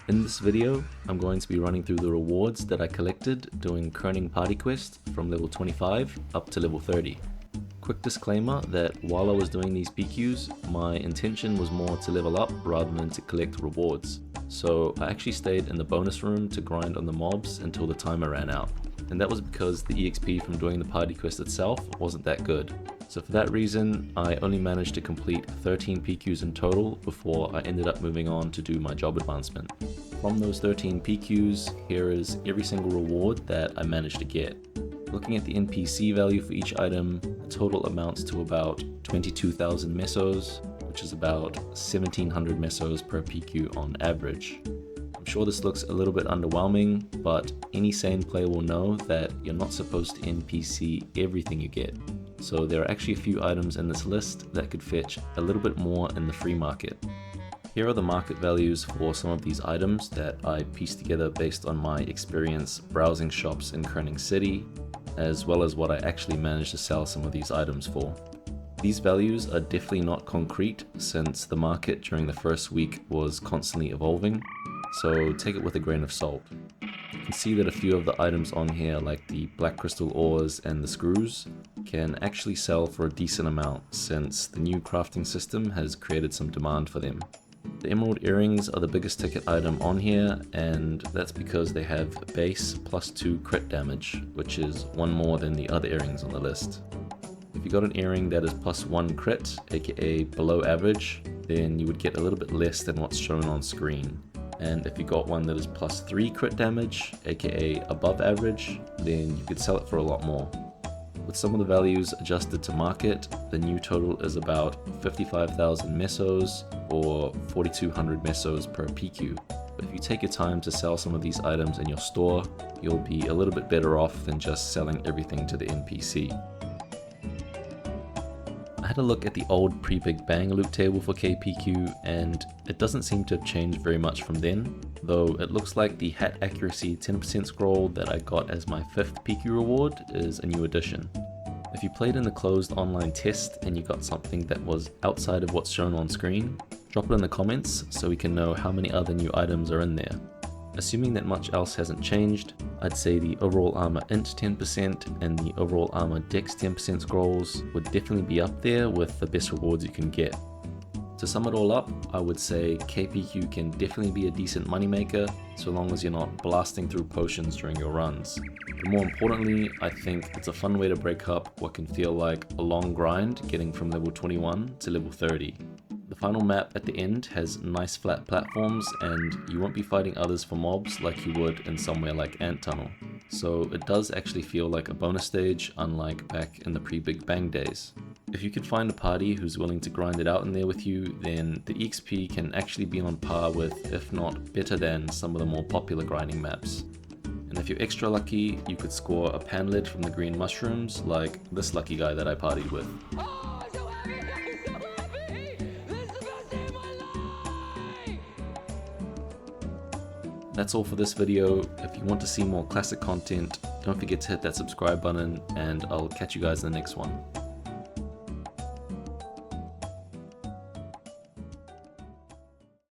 In this video, I'm going to be running through the rewards that I collected doing Kerning party quest from level 25 up to level 30. Quick disclaimer that while I was doing these PQs, my intention was more to level up rather than to collect rewards. So I actually stayed in the bonus room to grind on the mobs until the timer ran out. And that was because the EXP from doing the party quest itself wasn't that good. So for that reason, I only managed to complete 13 PQs in total before I ended up moving on to do my job advancement. From those 13 PQs, here is every single reward that I managed to get. Looking at the NPC value for each item, the total amounts to about 22,000 mesos, which is about 1,700 mesos per PQ on average. I'm sure this looks a little bit underwhelming, but any sane player will know that you're not supposed to NPC everything you get. So there are actually a few items in this list that could fetch a little bit more in the free market. Here are the market values for some of these items that I pieced together based on my experience browsing shops in Kerning City, as well as what I actually managed to sell some of these items for. These values are definitely not concrete since the market during the first week was constantly evolving, so take it with a grain of salt. You can see that a few of the items on here, like the black crystal ores and the screws, can actually sell for a decent amount since the new crafting system has created some demand for them. The emerald earrings are the biggest ticket item on here, and that's because they have base +2 crit damage, which is one more than the other earrings on the list. If you got an earring that is +1 crit, aka below average, then you would get a little bit less than what's shown on screen. And if you got one that is +3 crit damage, aka above average, then you could sell it for a lot more. With some of the values adjusted to market, the new total is about 55,000 mesos or 4,200 mesos per PQ. But if you take your time to sell some of these items in your store, you'll be a little bit better off than just selling everything to the NPC. I had a look at the old pre-Big Bang loot table for KPQ, and it doesn't seem to have changed very much from then, though it looks like the hat accuracy 10% scroll that I got as my 5th PQ reward is a new addition. If you played in the closed online test and you got something that was outside of what's shown on screen, drop it in the comments so we can know how many other new items are in there. Assuming that much else hasn't changed, I'd say the overall armor int 10% and the overall armor dex 10% scrolls would definitely be up there with the best rewards you can get. To sum it all up, I would say KPQ can definitely be a decent moneymaker so long as you're not blasting through potions during your runs. But more importantly, I think it's a fun way to break up what can feel like a long grind getting from level 21 to level 30. The final map at the end has nice flat platforms, and you won't be fighting others for mobs like you would in somewhere like Ant Tunnel. So it does actually feel like a bonus stage, unlike back in the pre-Big Bang days. If you could find a party who's willing to grind it out in there with you, then the EXP can actually be on par with, if not better than, some of the more popular grinding maps. And if you're extra lucky, you could score a panlet from the green mushrooms, like this lucky guy that I partied with. That's all for this video. If you want to see more classic content, don't forget to hit that subscribe button, and I'll catch you guys in the next one.